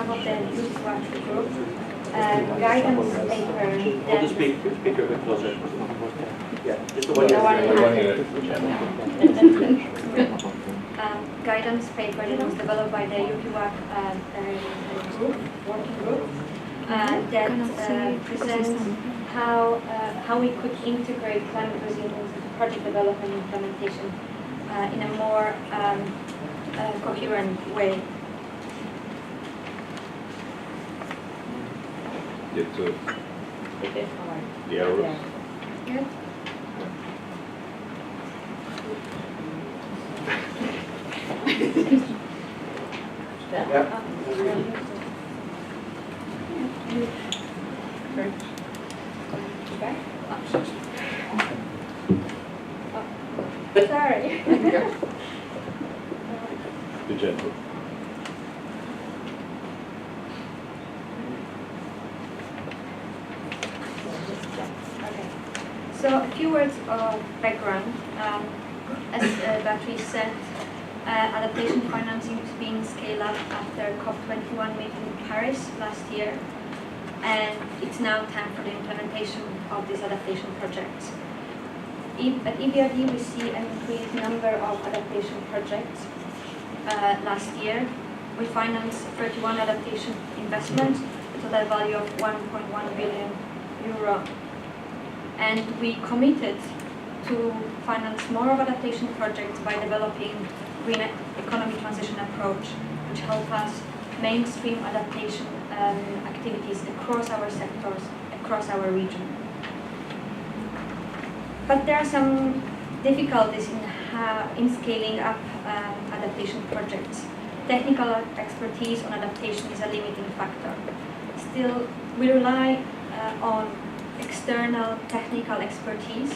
behalf of the Youth Watch Group, guidance paper. Hold the speaker a bit closer. Yeah, just the one guidance paper that was developed by the UPWAC working group that presents how we could integrate climate resilience into project development and implementation in a more coherent way. Get to the arrows. Good. Sorry. Be gentle. Okay. So a few words of background. As Battery said, adaptation financing is being scaled up after COP21 meeting in Paris last year, and it's now time for the implementation of these adaptation projects. At EBRD, we see an increased number of adaptation projects. Last year, we financed 31 adaptation investments with a total value of 1.1 billion euro. And we committed to finance more of adaptation projects by developing green economy transition approach, which help us mainstream adaptation activities across our sectors, across our region. But there are some difficulties in scaling up adaptation projects. Technical expertise on adaptation is a limiting factor. Still, we rely on external technical expertise,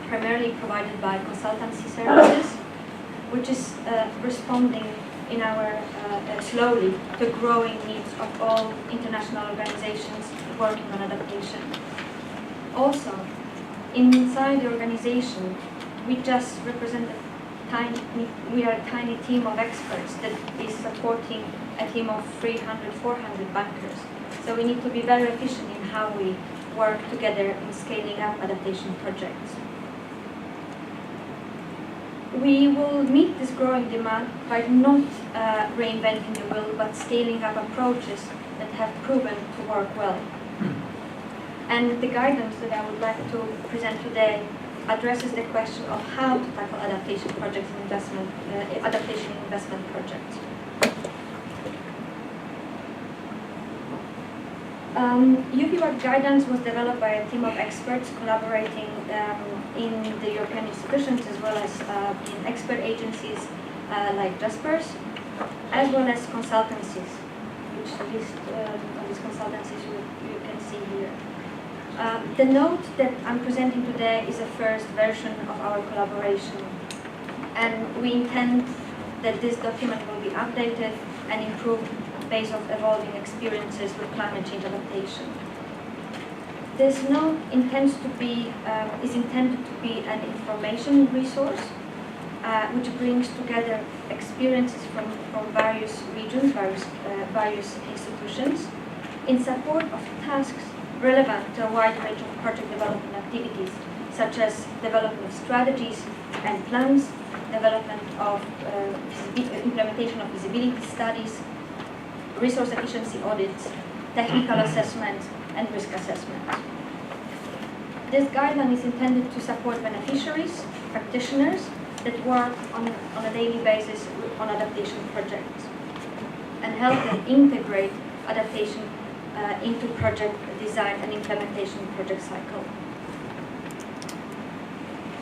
primarily provided by consultancy services, which is responding in our slowly to growing needs of all international organizations working on adaptation. Also, inside the organization, we just represent we are a tiny team of experts that is supporting a team of 300, 400 bankers. So we need to be very efficient in how we work together in scaling up adaptation projects. We will meet this growing demand by not reinventing the wheel, but scaling up approaches that have proven to work well. And the guidance that I would like to present today addresses the question of how to tackle adaptation projects and adaptation investment projects. UPWAC guidance was developed by a team of experts collaborating in the European institutions as well as in expert agencies like JASPERS, as well as consultancies, which list of these consultancies you can see here. The note that I'm presenting today is a first version of our collaboration, and we intend that this document will be updated and improved based on evolving experiences with climate change adaptation. This note is intended to be an information resource which brings together experiences from various regions, various institutions, in support of tasks relevant to a wide range of project development activities, such as development of strategies and plans, development of implementation of feasibility studies, resource efficiency audits, technical assessment, and risk assessment. This guideline is intended to support beneficiaries, practitioners that work on a daily basis on adaptation projects, and help them integrate adaptation into project design and implementation project cycle.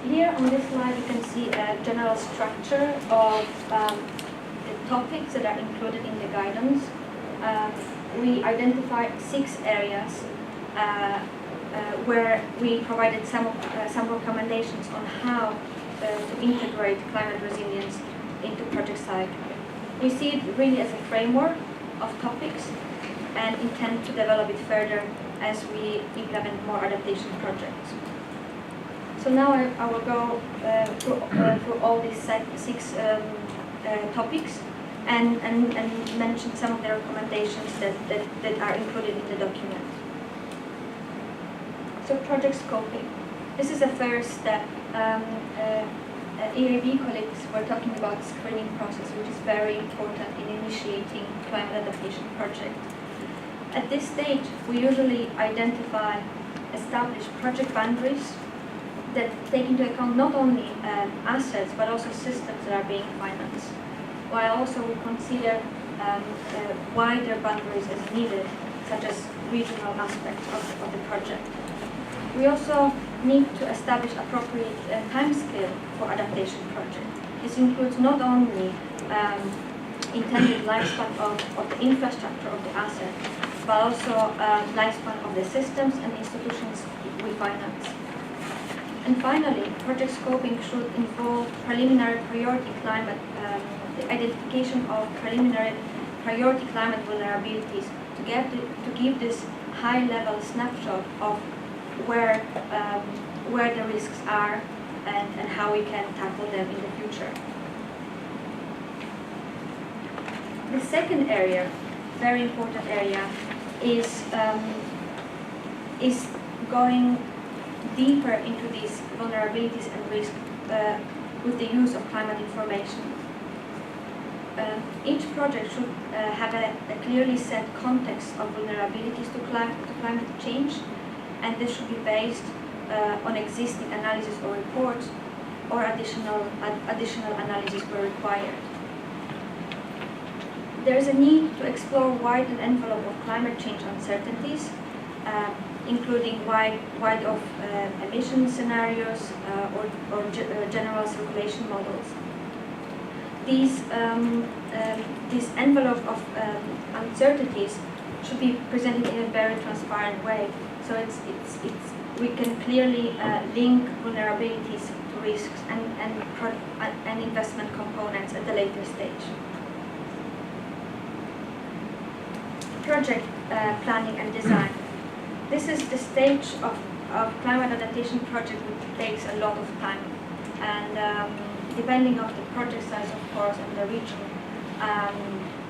Here on this slide you can see a general structure of the topics that are included in the guidance. We identified 6 areas where we provided some recommendations on how to integrate climate resilience into project cycle. We see it really as a framework of topics and intend to develop it further as we implement more adaptation projects. So now I will go through all these 6 topics and mention some of the recommendations that are included in the document. So project scoping. This is the first step. EAB colleagues were talking about the screening process, which is very important in initiating climate adaptation project. At this stage, we usually identify established project boundaries that take into account not only assets but also systems that are being financed, while also we consider wider boundaries as needed, such as regional aspects of the project. We also need to establish appropriate timescale for adaptation project. This includes not only intended lifespan of the infrastructure of the asset, but also lifespan of the systems and institutions we finance. And finally, project scoping should involve preliminary priority climate, the identification of preliminary priority climate vulnerabilities to give this high-level snapshot of where the risks are and how we can tackle them in the future. The second area, very important area, is going deeper into these vulnerabilities and risks with the use of climate information. Each project should have a clearly set context of vulnerabilities to climate change, and this should be based on existing analysis or reports, or additional analysis where required. There is a need to explore wide an envelope of climate change uncertainties, including wide of emission scenarios or general circulation models. This envelope of uncertainties should be presented in a very transparent way, so we can clearly link vulnerabilities to risks and investment components at the later stage. Project planning and design. This is the stage of climate adaptation project which takes a lot of time, and depending on the project size, of course, and the region,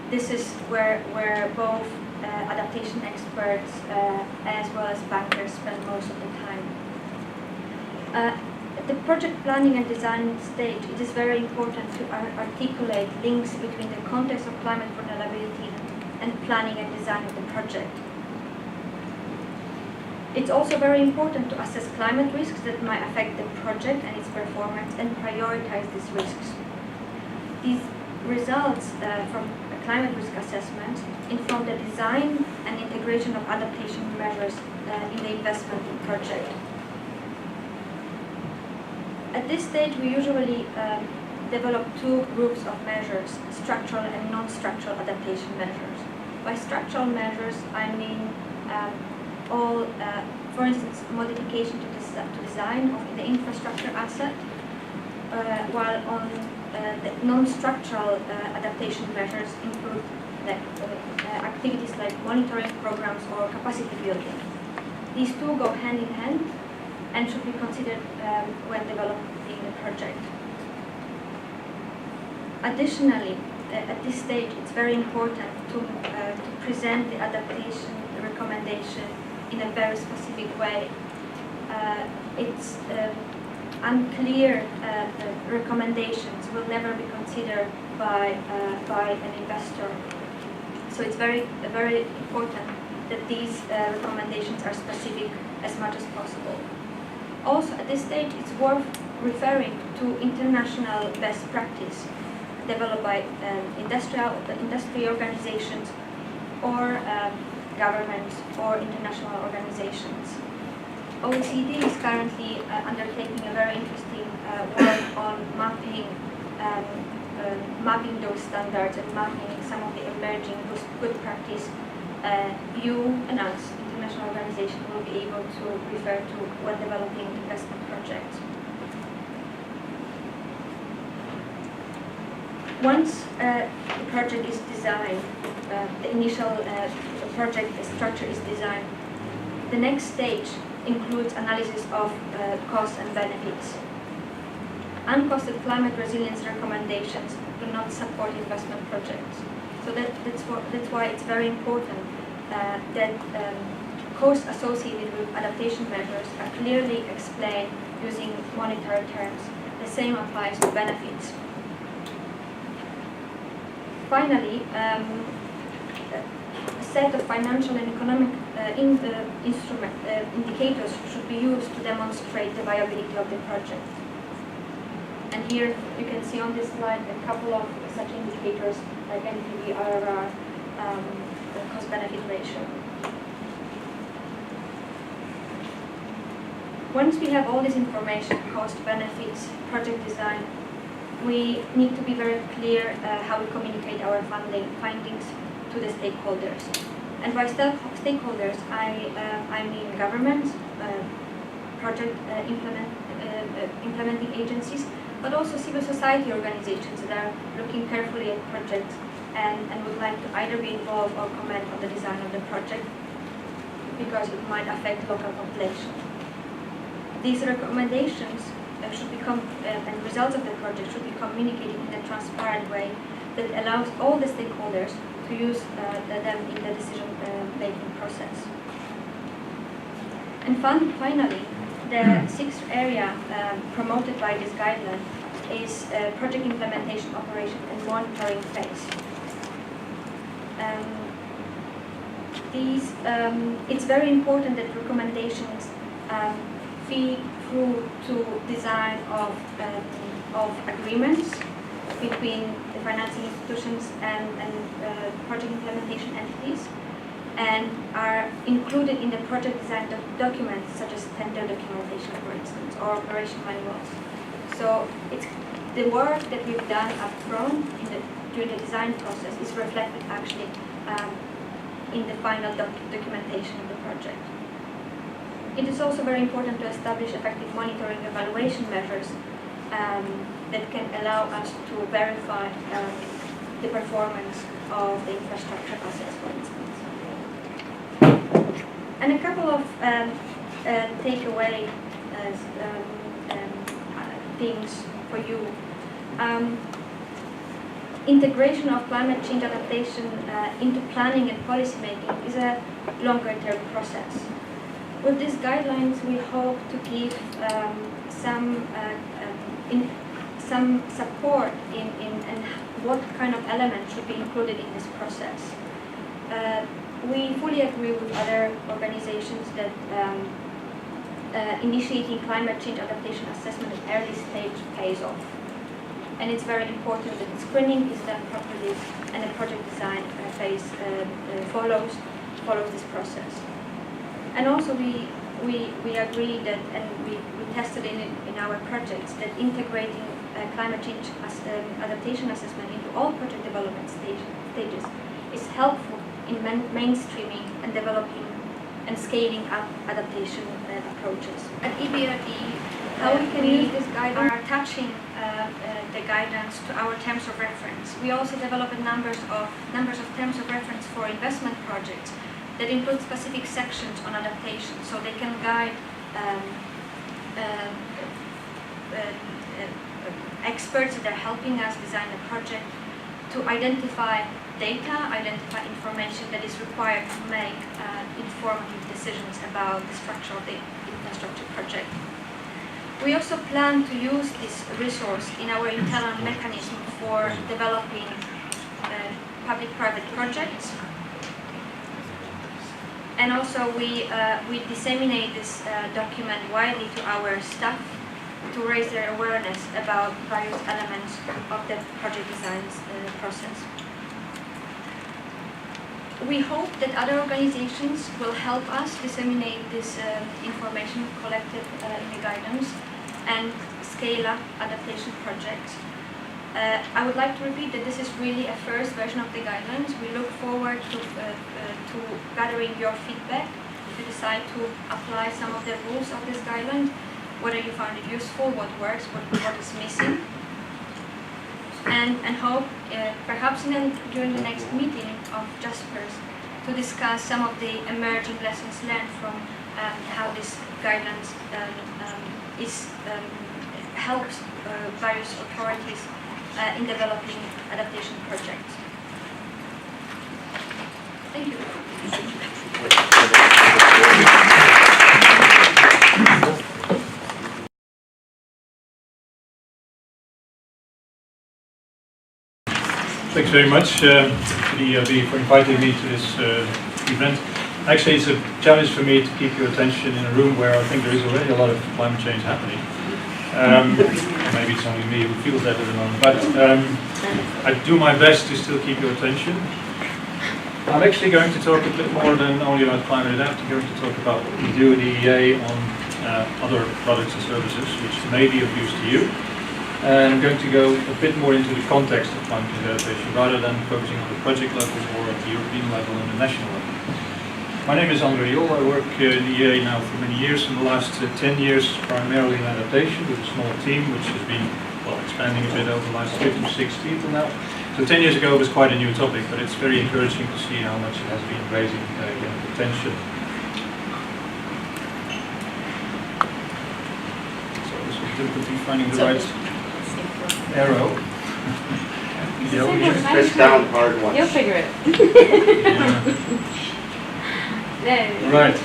this is where both adaptation experts as well as bankers spend most of the time. At the project planning and design stage, it is very important to articulate links between the context of climate vulnerability and planning and design of the project. It's also very important to assess climate risks that might affect the project and its performance and prioritize these risks. These results from a climate risk assessment inform the design and integration of adaptation measures in the investment project. At this stage, we usually develop two groups of measures, structural and non-structural adaptation measures. By structural measures, I mean all, for instance, modification to design of the infrastructure asset, while on the non-structural adaptation measures include activities like monitoring programs or capacity building. These two go hand in hand and should be considered when developing the project. Additionally, at this stage, it's very important to present the adaptation recommendation in a very specific way. It's unclear recommendations will never be considered by an investor. So it's very important that these recommendations are specific as much as possible. Also, at this stage, it's worth referring to international best practice developed by industry organizations or governments or international organizations. OECD is currently undertaking a very interesting work on mapping those standards and mapping some of the emerging good practice. You and us, international organization, will be able to refer to when developing investment projects. Once the project is designed, the initial project structure is designed, the next stage includes analysis of costs and benefits. uncosted climate resilience recommendations do not support investment projects. So that's why it's very important that costs associated with adaptation measures are clearly explained using monetary terms. The same applies to benefits. Finally, a set of financial and economic indicators should be used to demonstrate the viability of the project. And here you can see on this slide a couple of such indicators like NPV, IRR, the cost-benefit ratio. Once we have all this information, cost, benefits, project design, we need to be very clear how we communicate our findings to the stakeholders. And by stakeholders, I mean governments, project implementing agencies, but also civil society organizations that are looking carefully at projects and would like to either be involved or comment on the design of the project because it might affect local population. These recommendations should become, and results of the project should be communicated in a transparent way that allows all the stakeholders to use them in the decision-making process. And finally, the sixth area promoted by this guideline is project implementation, operation, and monitoring phase. It's very important that recommendations feed through to design of agreements between the financing institutions and project implementation entities, and are included in the project design documents such as tender documentation, for instance, or operation manuals. So it's the work that we've done up front during the design process is reflected actually in the final documentation of the project. It is also very important to establish effective monitoring evaluation measures that can allow us to verify the performance of the infrastructure assets, for instance. And a couple of takeaway things for you. Integration of climate change adaptation into planning and policy making is a longer-term process. With these guidelines, we hope to give some support in what kind of elements should be included in this process. We fully agree with other organizations that initiating climate change adaptation assessment at early stage pays off. And it's very important that the screening is done properly and the project design phase follows this process. And also we agree that, and we tested in our projects, that integrating climate change adaptation assessment into all project development stages is helpful in mainstreaming and developing and scaling up adaptation approaches. At EBRD, how we can use this guidance are attaching the guidance to our terms of reference. We also developed numbers of terms of reference for investment projects that include specific sections on adaptation, so they can guide experts that are helping us design the project to identify data, identify information that is required to make informative decisions about the structure of the infrastructure project. We also plan to use this resource in our internal mechanism for developing public-private projects. And also we disseminate this document widely to our staff to raise their awareness about various elements of the project design process. We hope that other organizations will help us disseminate this information collected in the guidance and scale up adaptation projects. I would like to repeat that this is really a first version of the guidelines. We look forward to gathering your feedback to decide to apply some of the rules of this guideline, whether you found it useful, what works, what is missing. And hope perhaps during the next meeting of JASPERS to discuss some of the emerging lessons learned from how this guidelines is helps various authorities in developing adaptation projects. Thank you. Thanks very much to the EIB for inviting me to this event. Actually, it's a challenge for me to keep your attention in a room where I think there is already a lot of climate change happening. Maybe it's only me who feels that at the moment, but I do my best to still keep your attention. I'm actually going to talk a bit more than only about climate adapt. I'm going to talk about what we do at EEA on other products and services which may be of use to you. And I'm going to go a bit more into the context of climate change adaptation rather than focusing on the project level or at the European level and the national level. My name is André Jol. I work in EEA now for many years. In the last 10 years, primarily in adaptation with a small team, which has been expanding a bit over the last 5 to 6 people now. So 10 years ago it was quite a new topic, but it's very encouraging to see how much it has been raising attention. So this was difficulty finding the right arrow. Press down hard once. You'll figure it. Right.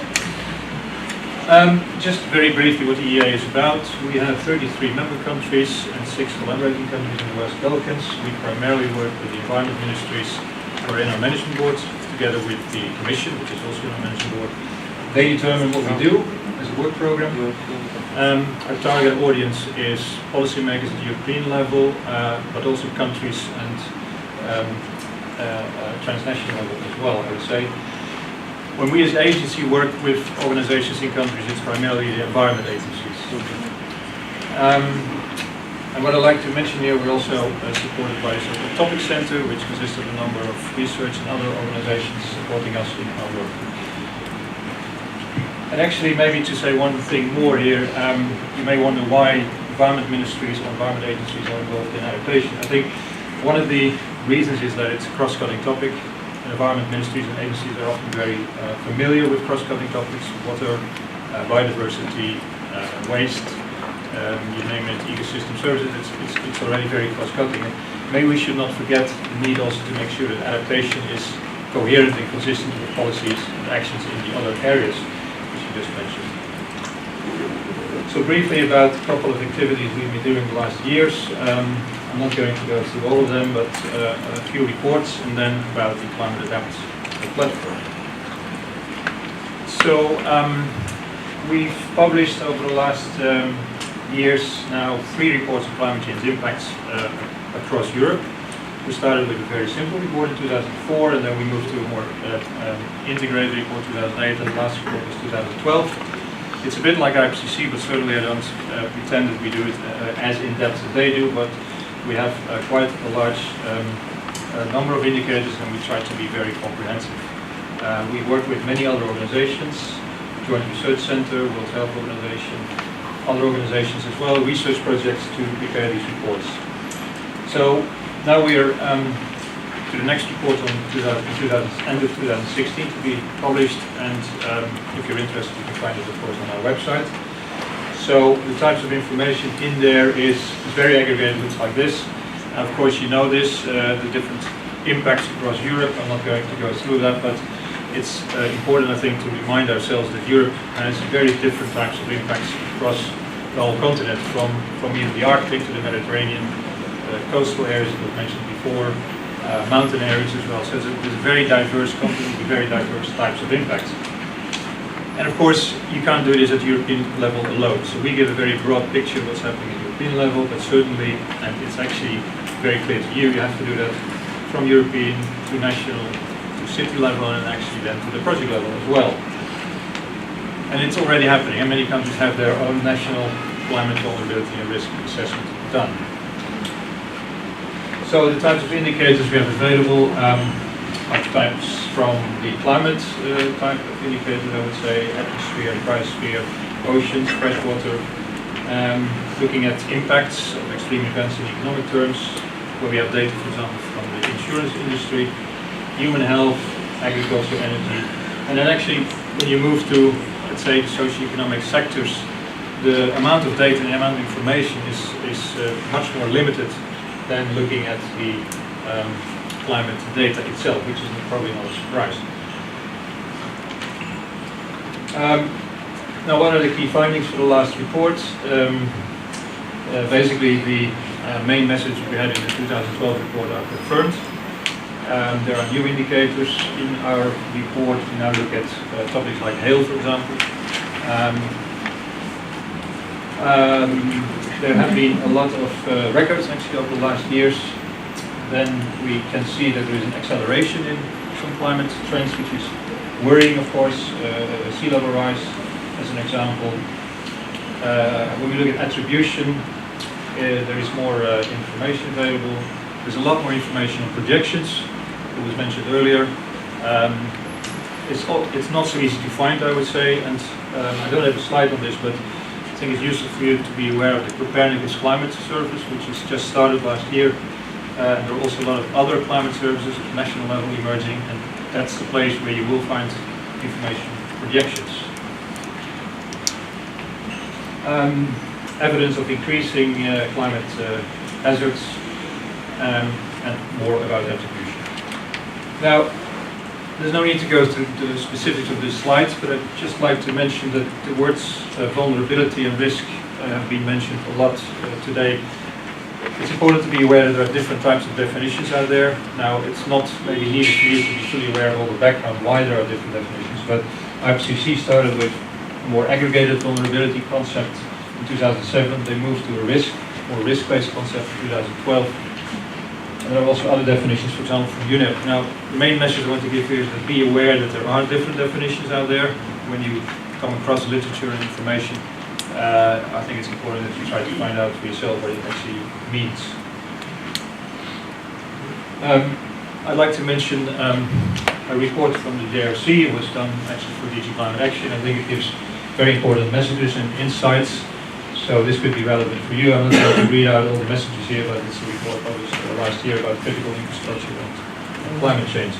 Just very briefly what the EEA is about. We have 33 member countries and 6 collaborating countries in the West Balkans. We primarily work with the environment ministries who are in our management boards, together with the Commission, which is also in our management board. They determine what we do as a work program. Our target audience is policymakers at the European level, but also countries and transnational level as well, I would say. When we as an agency work with organizations in countries, it's primarily the environment agencies. And what I'd like to mention here, we're also supported by a so-called topic center, which consists of a number of research and other organizations supporting us in our work. And actually, maybe to say one thing more here, you may wonder why environment ministries or environment agencies are involved in adaptation. I think one of the reasons is that it's a cross-cutting topic. Environment ministries and agencies are often very familiar with cross-cutting topics: water, biodiversity, waste, you name it, ecosystem services. It's already very cross-cutting. And maybe we should not forget the need also to make sure that adaptation is coherent and consistent with policies and actions in the other areas which you just mentioned. So briefly about a couple of activities we've been doing the last years. I'm not going to go through all of them, but a few reports and then about the Climate Adapt platform. So we've published over the last years now 3 reports on climate change impacts across Europe. We started with a very simple report in 2004, and then we moved to a more integrated report in 2008, and the last report was 2012. It's a bit like IPCC, but certainly I don't pretend that we do it as in-depth as they do, but we have quite a large number of indicators, and we try to be very comprehensive. We work with many other organizations, Joint Research Center, World Health Organization, other organizations as well, research projects to prepare these reports. So now we are to the next report on end of 2016 to be published, and if you're interested you can find it of course on our website. So the types of information in there is very aggregated, looks like this. Of course you know this, the different impacts across Europe. I'm not going to go through that, but it's important I think to remind ourselves that Europe has very different types of impacts across the whole continent, from even the Arctic to the Mediterranean, coastal areas that were mentioned before, mountain areas as well. So it's a very diverse continent with very diverse types of impacts. And of course, you can't do this at European level alone. So we give a very broad picture of what's happening at European level, but certainly, and it's actually very clear to you, you have to do that from European to national to city level, and actually then to the project level as well. And it's already happening, and many countries have their own national climate vulnerability and risk assessment done. So the types of indicators we have available are types from the climate type of indicators, I would say, atmosphere, cryosphere, oceans, freshwater, looking at impacts of extreme events in economic terms, where we have data, for example, from the insurance industry, human health, agriculture, energy, and then actually when you move to, let's say, the socio-economic sectors, the amount of data and the amount of information is much more limited than looking at the climate data itself, which is probably not a surprise. Now, what are the key findings for the last report? Basically, the main message we had in the 2012 report are confirmed. There are new indicators in our report. We now look at topics like hail, for example. There have been a lot of records actually over the last years. Then we can see that there is an acceleration in some climate trends, which is worrying, of course. Sea level rise, as an example. When we look at attribution, there is more information available. There's a lot more information on projections. It was mentioned earlier. It's not so easy to find, I would say, and I don't have a slide on this, but I think it's useful for you to be aware of the Copernicus Climate Service, which has just started last year. There are also a lot of other climate services at national level emerging, and that's the place where you will find information projections. Evidence of increasing climate hazards, and more about attribution. Now, there's no need to go through the specifics of this slide, but I'd just like to mention that the words vulnerability and risk have been mentioned a lot today. It's important to be aware that there are different types of definitions out there. Now, it's not maybe needed for you to be fully aware of all the background why there are different definitions, but IPCC started with a more aggregated vulnerability concept in 2007. They moved to a more risk-based concept in 2012. And there are also other definitions, for example, from UNEP. Now, the main message I want to give here is that be aware that there are different definitions out there. When you come across literature and information, I think it's important that you try to find out for yourself what it actually means. I'd like to mention a report from the JRC. It was done actually for DG Climate Action. I think it gives very important messages and insights. So this could be relevant for you. I'm not going to read out all the messages here, but it's a report published last year about critical infrastructure and climate change.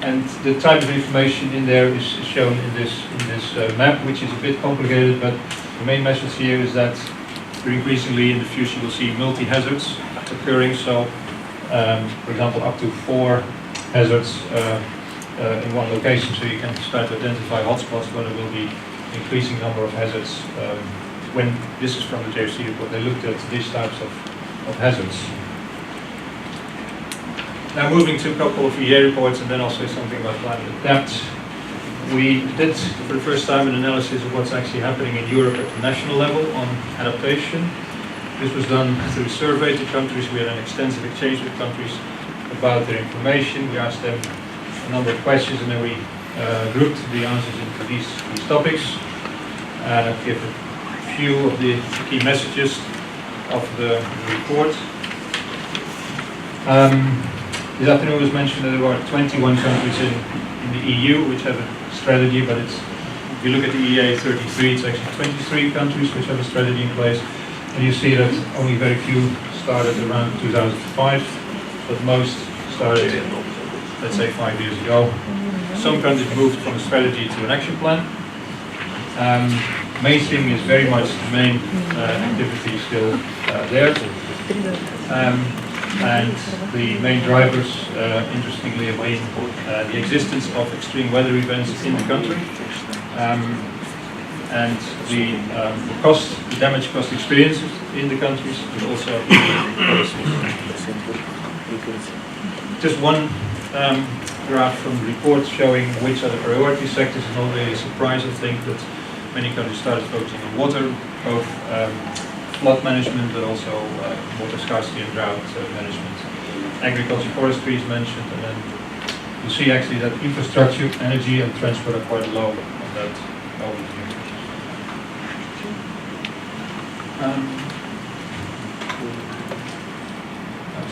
And the type of information in there is shown in this map, which is a bit complicated, but the main message here is that increasingly in the future you'll see multi-hazards occurring. So, for example, up to 4 hazards in one location, so you can start to identify hotspots where there will be increasing number of hazards. When this is from the JRC report, they looked at these types of hazards. Now moving to a couple of EA reports, and then I'll say something about climate adapt. We did, for the first time, an analysis of what's actually happening in Europe at the national level on adaptation. This was done through a survey to countries. We had an extensive exchange with countries about their information. We asked them a number of questions, and then we grouped the answers into these topics. And I'll give a few of the key messages of the report. This afternoon was mentioned that there are 21 countries in the EU which have a strategy, but if you look at the EA 33, it's actually 23 countries which have a strategy in place. And you see that only very few started around 2005, but most started, let's say, 5 years ago. Some countries moved from a strategy to an action plan. Mainstreaming is very much the main activity still there. And the main drivers, interestingly, have been the existence of extreme weather events in the country, and the damage cost experiences in the countries, but also just one graph from the report showing which are the priority sectors. Is not really a surprise, I think, that many countries started focusing on water, both flood management, but also water scarcity and drought management. Agriculture, forestry is mentioned, and then you see actually that infrastructure, energy, and transport are quite low on that overview.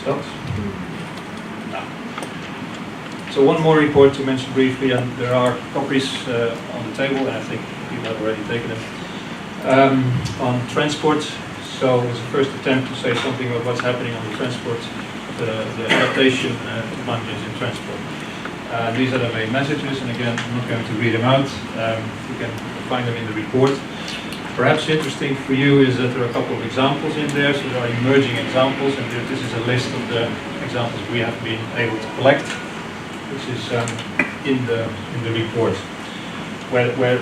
That's So one more report to mention briefly, and there are copies on the table, and I think people have already taken them, on transport. So it was the first attempt to say something about what's happening on the transport, the adaptation to climate change in transport. These are the main messages, and again, I'm not going to read them out. You can find them in the report. Perhaps interesting for you is that there are a couple of examples in there, so there are emerging examples, and this is a list of the examples we have been able to collect, which is in the report, where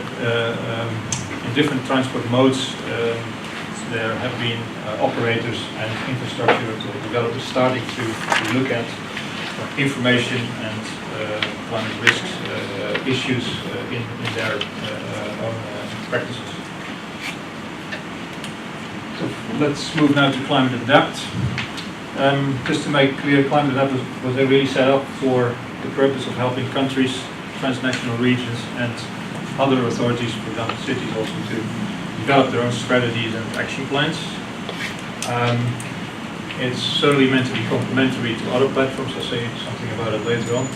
in different transport modes there have been operators and infrastructure developers starting to look at information and climate risks issues in their own practices. So let's move now to climate adapt. Just to make clear, climate adapt was really set up for the purpose of helping countries, transnational regions, and other authorities, for example cities, also to develop their own strategies and action plans. It's certainly meant to be complementary to other platforms. I'll say something about it later on.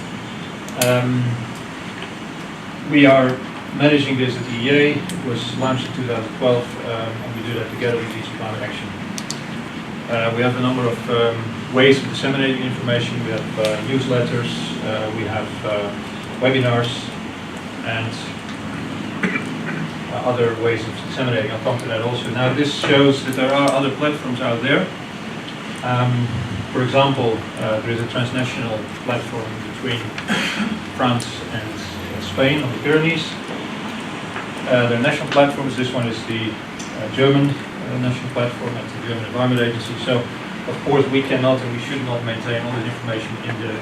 We are managing this at the EA. It was launched in 2012, and we do that together with DG Climate Action. We have a number of ways of disseminating information. We have newsletters, we have webinars, and other ways of disseminating. I'll come to that also. Now this shows that there are other platforms out there. For example, there is a transnational platform between France and Spain on the Pyrenees. There are national platforms. This one is the German national platform at the German Environment Agency. So, of course, we cannot and we should not maintain all this information in the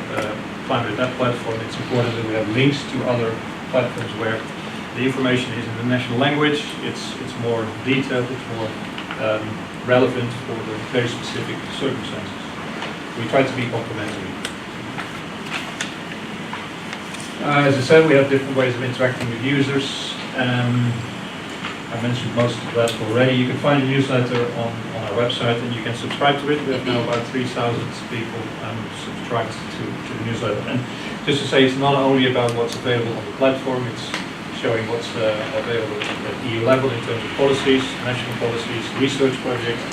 Climate Adapt platform. It's important that we have links to other platforms where the information is in the national language. It's more detailed. It's more relevant for the very specific circumstances. We try to be complementary. As I said, we have different ways of interacting with users. I mentioned most of that already. You can find a newsletter on our website and you can subscribe to it. We have now about 3,000 people subscribed to the newsletter. And just to say, it's not only about what's available on the platform, it's showing what's available at EU level in terms of policies, national policies, research projects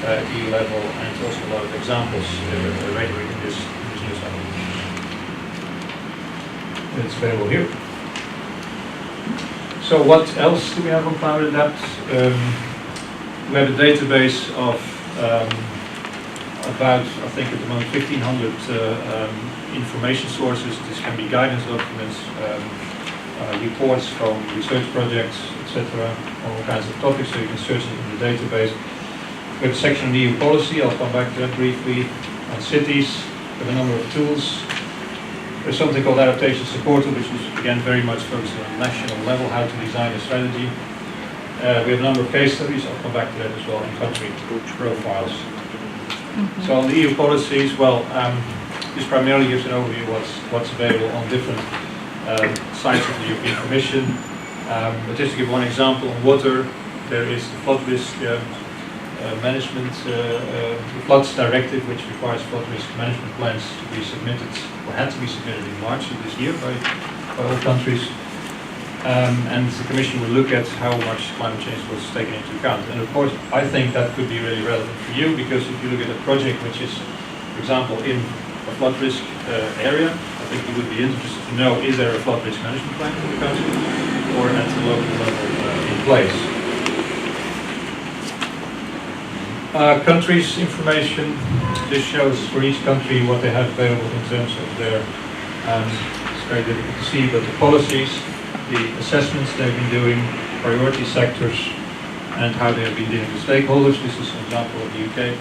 at EU level, and also a lot of examples regularly in this newsletter. It's available here. So what else do we have on Climate Adapt? We have a database of about, I think at the moment, 1,500 information sources. This can be guidance documents, reports from research projects, etc., all kinds of topics, so you can search it in the database. We have a section on EU policy, I'll come back to that briefly. On cities, we have a number of tools. There's something called Adaptation Support, which is again very much focused on national level, how to design a strategy. We have a number of case studies, I'll come back to that as well, in country profiles. So on the EU policies, well, this primarily gives an overview of what's available on different sites of the European Commission. But just to give one example, on water, there is the flood risk management, the floods directive, which requires flood risk management plans to be submitted, or had to be submitted in March of this year by all countries. And the Commission will look at how much climate change was taken into account. And of course, I think that could be really relevant for you, because if you look at a project which is, for example, in a flood risk area, I think you would be interested to know, is there a flood risk management plan for the country, or at the local level in place. Countries information. This shows for each country what they have available in terms of their, it's very difficult to see, but the policies, the assessments they've been doing, priority sectors, and how they have been dealing with stakeholders. This is an example of the UK.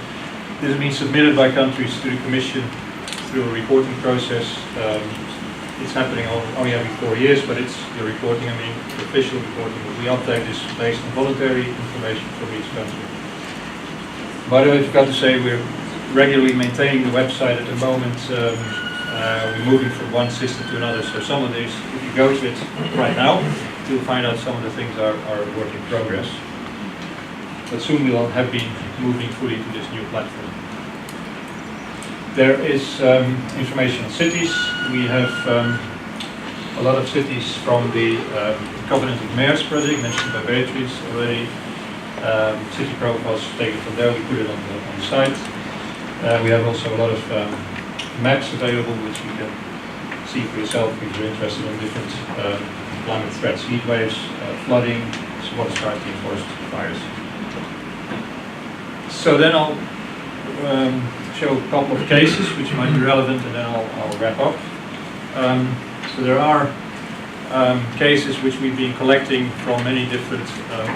This has been submitted by countries to the Commission through a reporting process. It's happening only every 4 years, but it's the reporting, I mean, the official reporting. We update this based on voluntary information from each country. By the way, I forgot to say, we're regularly maintaining the website at the moment. We're moving from one system to another, so some of these, if you go to it right now, you'll find out some of the things are work in progress. But soon we'll have been moving fully to this new platform. There is information on cities. We have a lot of cities from the Covenant of Mayors project, mentioned by Beatrice already. City profiles taken from there, we put it on the site. We have also a lot of maps available which you can see for yourself if you're interested in different climate threats, heat waves, flooding, water scarcity, and forest fires. So then I'll show a couple of cases which might be relevant, and then I'll wrap up. So there are cases which we've been collecting from many different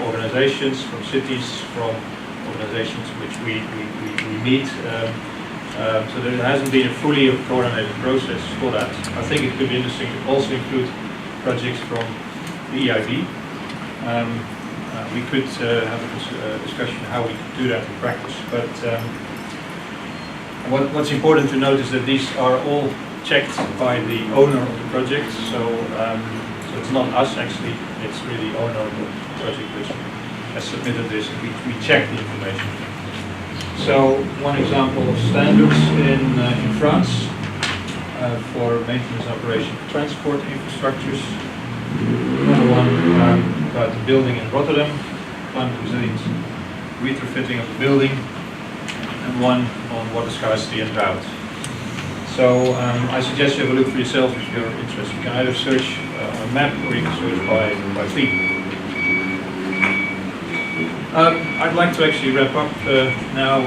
organizations, from cities, from organizations which we meet. So there hasn't been a fully coordinated process for that. I think it could be interesting to also include projects from the EIB. We could have a discussion how we could do that in practice. But what's important to note is that these are all checked by the owner of the project. So it's not us actually, it's really the owner of the project which has submitted this. We check the information. So one example of standards in France for maintenance operation of transport infrastructures. Another one about the building in Rotterdam, climate resilience, retrofitting of the building, and one on water scarcity and drought. So I suggest you have a look for yourself if you're interested. You can either search on a map or you can search by theme. I'd like to actually wrap up now,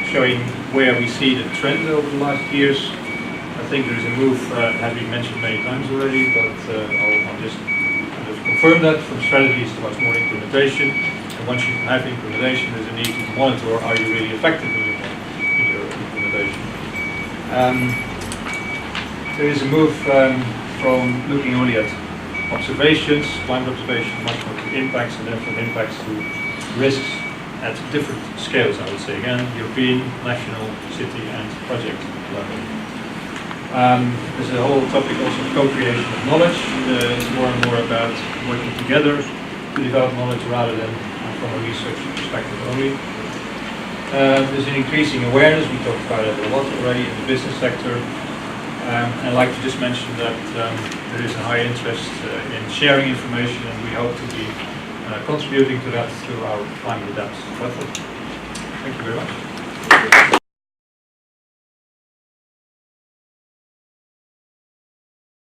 showing where we see the trend over the last years. I think there is a move, has been mentioned many times already, but I'll just kind of confirm that from strategies towards more implementation. And once you have implementation, there's a need to monitor, are you really effective in your implementation. There is a move from looking only at observations, climate observation, much more to impacts, and then from impacts to risks at different scales, I would say. Again, European, national, city, and project level. There's a whole topic also of co-creation of knowledge. It's more and more about working together to develop knowledge rather than from a research perspective only. There's an increasing awareness, we talked about it a lot already in the business sector. And I'd like to just mention that there is a high interest in sharing information, and we hope to be contributing to that through our climate adaptation method. Thank you very much.